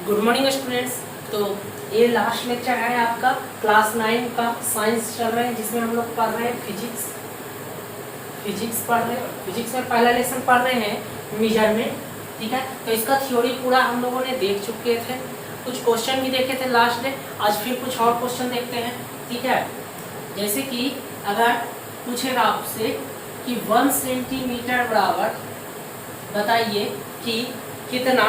Good morning students. तो ये last lecture है आपका क्लास 9 का साइंस चल रहा है, जिसमें हम लोग पढ़ रहे हैं फिजिक्स पढ़ रहे हैं। फिजिक्स में पहला लेसन पढ़ रहे हैं मेजरमेंट, ठीक है। तो इसका थ्योरी पूरा हम लोगों ने देख चुके थे, कुछ क्वेश्चन भी देखे थे लास्ट डे। आज फिर कुछ और क्वेश्चन देखते हैं, ठीक है। जैसे कि अगर पूछेगा आपसे कि 1 सेंटीमीटर बराबर बताइए कि कितना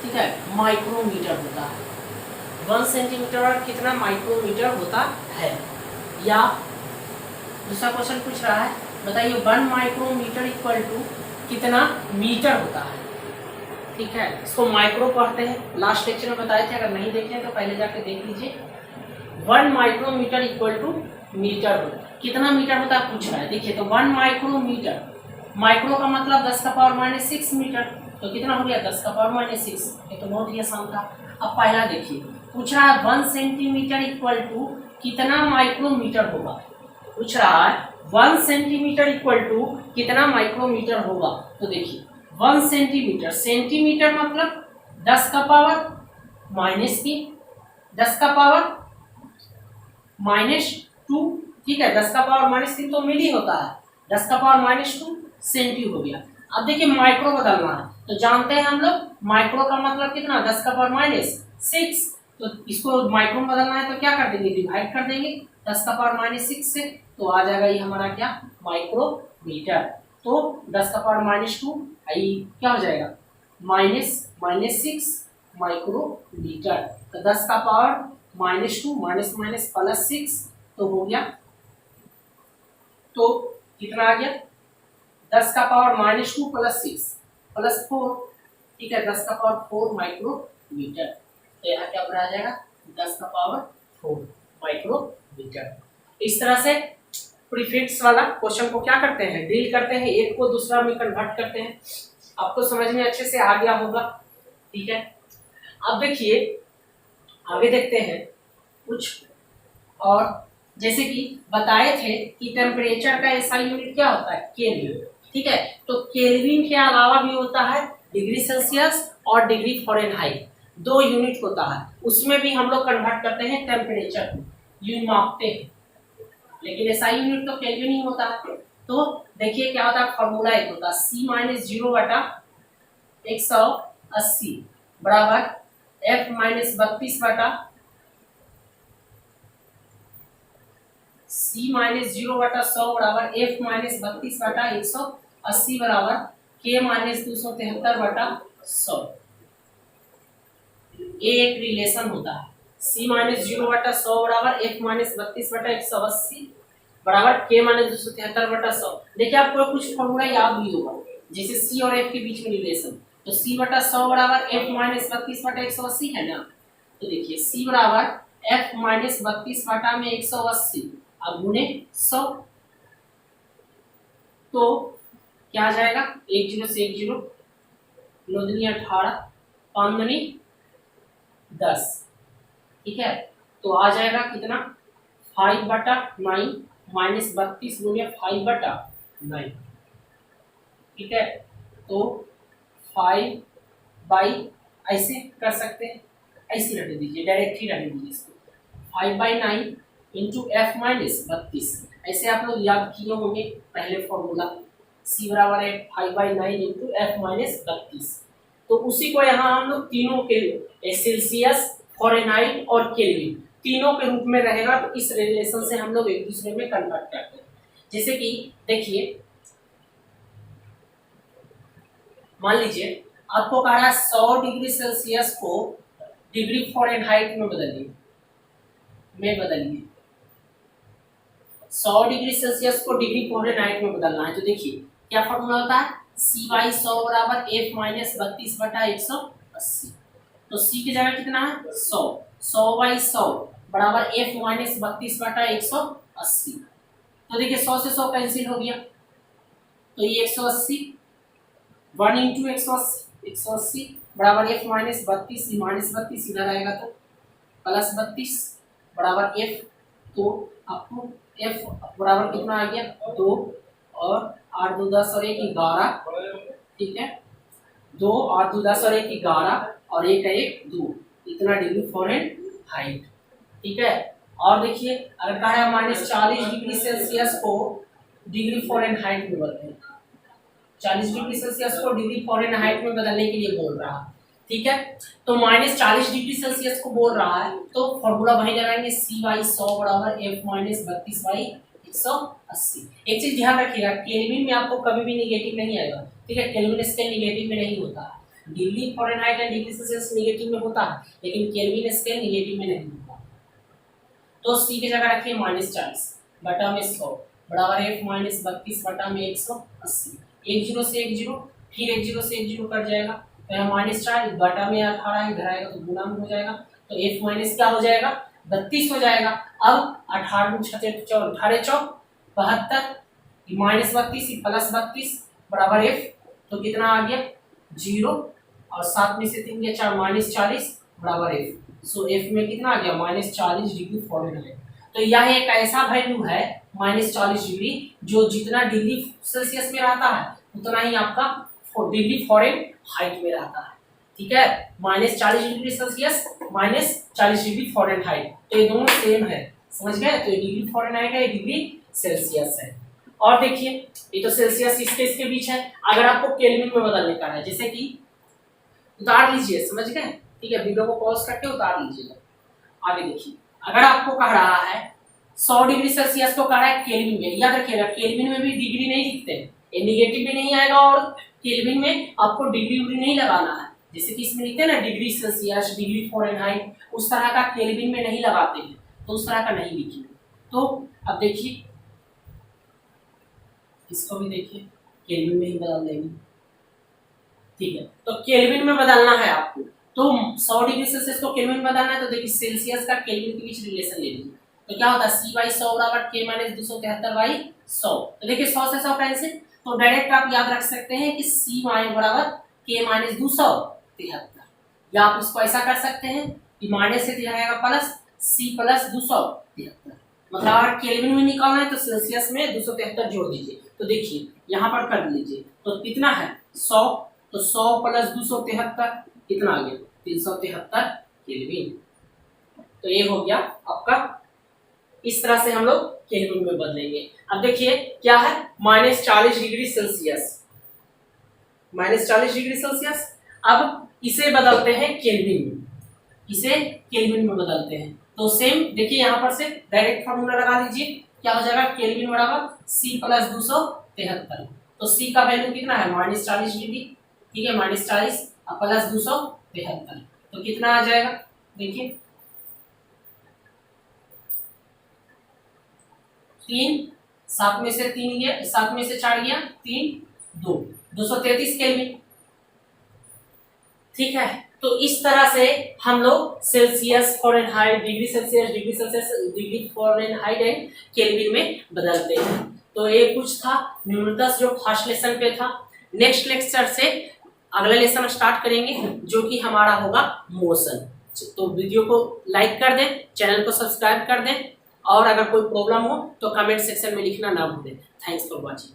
ठीक है माइक्रोमीटर होता है। 1 सेंटीमीटर और कितना माइक्रोमीटर होता है। या दूसरा क्वेश्चन पूछ रहा है, बताइए 1 माइक्रोमीटर इक्वल टू कितना मीटर होता है, ठीक है। इसको माइक्रो पढ़ते हैं, लास्ट लेक्चर में बताए थे, अगर नहीं देखे तो पहले जाके देख लीजिए। 1 माइक्रोमीटर इक्वल टू मीटर कितना मीटर होता है पूछ रहा है। देखिए तो 1 माइक्रोमीटर, माइक्रो का मतलब 10⁻⁻6 मीटर, तो कितना हो गया 10⁻⁻6। ये तो बहुत ही आसान था। अब पहला देखिए, पूछ रहा है 1 सेंटीमीटर इक्वल टू कितना माइक्रोमीटर होगा। पूछ रहा है 1 सेंटीमीटर इक्वल टू कितना माइक्रोमीटर होगा। तो देखिए 1 सेंटीमीटर, सेंटीमीटर मतलब 10 का पावर -3, 10 का पावर -2, ठीक है। 10 का पावर -3 तो मिली होता है, 10 का पावर -2 सेंटी हो गया। अब देखिए माइक्रो बदलना है, तो जानते हैं हम लोग माइक्रो का मतलब कितना 10 का पावर -6। तो इसको माइक्रो में बदलना है तो क्या कर देंगे, डिवाइड कर देंगे 10 का पावर -6 से, तो आ जाएगा ये हमारा क्या माइक्रोमीटर। तो 10 का पावर -2 क्या हो जाएगा -6 माइक्रोमीटर। तो 10 का पावर -2 माइनस +6 तो हो गया, तो कितना आ गया 10 का पावर -2 + 6 + 4, ठीक है। 10 का पावर 4 माइक्रोमीटर। तो यहाँ क्या बना जाएगा 10 का पावर 4 माइक्रोमीटर। इस तरह से प्रीफिक्स वाला क्वेश्चन को क्या करते हैं, डील करते हैं, एक को दूसरा में कन्वर्ट करते हैं। आपको समझ में अच्छे से आ गया होगा, ठीक है। अब देखिए आगे देखते हैं कुछ और, जैसे कि बताए थे कि टेम्परेचर का एसआई यूनिट क्या होता है केल्विन, ठीक है। तो केल्विन के अलावा भी होता है डिग्री सेल्सियस और डिग्री फ़ारेनहाइट, 2 यूनिट होता है। उसमें भी हम लोग कन्वर्ट करते हैं टेम्परेचर को, यूं मापते हैं, लेकिन एसआई यूनिट तो केल्विन ही होता है। तो देखिए क्या होता है, फॉर्मूला एक होता है C-0/180 बराबर F-32 C-0/100 बराबर F-32/180 बराबर K-273/100। ये एक रिलेशन होता है, C-0/100 बराबर F-32/180 बराबर K-273/100। देखिए आपको कुछ फॉर्मूला याद भी होगा, जैसे C और F के बीच में रिलेशन, तो C/100 बराबर F-32/180 है ना। तो देखिए C बराबर F-32/180 अब गुने 100, तो क्या आ जाएगा 1 0 से 1 0, 9 दूनी 18, 5 दूनी 10, ठीक है। तो आ जाएगा कितना 5/9 -32 गुने 5/9, ठीक है। तो 5 ऐसे कर सकते हैं, ऐसे रहने दीजिए, डायरेक्ट ही रहने दीजिए इसको। 5/9 इंटू F-32, ऐसे आप लोग याद किए होंगे पहले फॉर्मूला, C बराबर है 5/9 इंटू F-32। तो उसी को यहाँ हम लोग तीनों के सेल्सियस, फ़ारेनहाइट और केल्विन तीनों के रूप में रहेगा। तो इस रिलेशन से हम लोग एक दूसरे में कन्वर्ट करते हैं। जैसे कि देखिए मान लीजिए आपको कहा है 100 डिग्री सेल्सियस को डिग्री फ़ारेनहाइट में बदलिए, 100 डिग्री सेल्सियस को डिग्री फ़ारेनहाइट में बदलना है। तो देखिए क्या फॉर्मूला होता है, C/100 बराबर F-32/180। तो C की जगह कितना है 100, 100/100 बराबर F-32/180। तो देखिए 100 से 100 कैंसिल हो गया, तो ये 180, 1 इंटू 180 बराबर F-32, -32 इधर आएगा तो +32 बराबर F। तो आपको F बराबर कितना आ गया 2, और 8 2 10 और 1 11, ठीक है। 2 और 2 10 और 1 11 और 1 का 1 2, इतना डिग्री फ़ारेनहाइट। ठीक है। और देखिए अगर कहा है -40 डिग्री सेल्सियस को डिग्री फ़ारेनहाइट में बदलें, 40 डिग्री सेल्सियस को डिग्री फ़ारेनहाइट में बदलने के लिए बोल रहा है। ठीक है। तो -40 डिग्री सेल्सियस को बोल रहा है तो फॉर्मूला वही लगाएंगे, C/100 बराबर F - 32/180। एक चीज ध्यान रखिएगा, केल्विन में आपको कभी भी नेगेटिव नहीं आएगा। ठीक है। केल्विन स्केल नेगेटिव में नहीं होता है। Degree Fahrenheit and degree Celsius negative में होता है, लेकिन केल्विन स्केल नेगेटिव में नहीं होता। तो C की जगह रखिए -40 बटा में 100 बराबर F - 32 बटा में 180। 1 0 से 1 0, फिर 1 0 से 1 0 कट जाएगा, तो यहाँ -4 बटा में 18 इधर आएगा तो गुणा में हो जाएगा, तो F माइनस क्या हो जाएगा 32 हो जाएगा। अब 18 6 4 18 4 72 -32 प्लस 32 बराबर F, तो कितना आ गया 0 और 7 में से 3 गया 4 -40 बराबर F। सो F में कितना आ गया -40 डिग्री फ़ारेनहाइट। तो यह एक ऐसा वैल्यू है -40 डिग्री जो जितना डिग्री सेल्सियस में रहता है उतना ही आपका डिग्री फ़ारेनहाइट में रहता है। ठीक है। -40 डिग्री सेल्सियस -40 डिग्री फ़ारेनहाइट, तो ये दोनों सेम है, समझ गए। तो ये डिग्री फ़ारेनहाइट है, ये डिग्री सेल्सियस है। और देखिए ये तो सेल्सियस इसके बीच है। अगर आपको केल्विन में बदलने का है, जैसे कि उतार लीजिए, समझ गए। ठीक है। वीडियो को पॉज करके उतार लीजिएगा। आगे देखिए अगर आपको कह रहा है 100 डिग्री सेल्सियस को कह रहा है केल्विन में, याद रखिएगा केल्विन में भी डिग्री नहीं लिखते हैं, ये नेगेटिव भी नहीं आएगा और केल्विन में आपको डिग्री उग्री नहीं लगाना है। जैसे कि इसमें लिखते हैं ना डिग्री सेल्सियस, डिग्री फ़ारेनहाइट, उस तरह का केल्विन में नहीं लगाते हैं, तो उस तरह का नहीं लिखिए। तो अब देखिए इसको भी देखिए केल्विन में ही बदल देंगे। ठीक है। तो केल्विन में बदलना है आपको, तो 100 डिग्री सेल्सियस को केल्विन में बदलना है, तो देखिए सेल्सियस का केल्विन के बीच रिलेशन ले लीजिए। तो क्या होता है C/100 बराबर K - 273/100। तो देखिए 100 से 100 कैंसिल, तो डायरेक्ट आप याद रख सकते हैं कि C बराबर K - 273, या आप इसको ऐसा कर सकते हैं कि माइनस से दिखाएगा प्लस C + 273। मतलब अगर केल्विन में निकालना है तो सेल्सियस में 273 जोड़ दीजिए। तो देखिए यहाँ पर कर लीजिए, तो कितना है 100, तो 100 + 273 कितना आ गया 373 केल्विन। तो ये हो गया आपका। इस तरह से हम लोग केल्विन में बदलेंगे। अब देखिए क्या है -40 डिग्री सेल्सियस, -40 डिग्री सेल्सियस। अब इसे बदलते हैं केल्विन में, इसे केल्विन में बदलते हैं। तो सेम देखिए यहाँ पर से डायरेक्ट फार्मूला लगा दीजिए, क्या हो जाएगा केल्विन बराबर C + 273। तो C का वैल्यू कितना है -40 डिग्री। ठीक है। -40 प्लस 273, तो कितना आ जाएगा देखिए 3, 7 में से 3 गया, 7 में से 4 गया 3 2 233 केल्विन। ठीक है। तो इस तरह से हम लोग Celsius Fahrenheit, degree Celsius, degree Celsius, degree Fahrenheit and kelvin में बदलते हैं। तो ये कुछ था न्यूनतम जो फर्स्ट लेसन पे था। नेक्स्ट लेक्चर से अगला लेसन स्टार्ट करेंगे जो कि हमारा होगा मोशन। तो वीडियो को लाइक कर दें, चैनल को सब्सक्राइब कर दें, और अगर कोई प्रॉब्लम हो तो कमेंट सेक्शन में लिखना ना भूलें। Thanks for watching.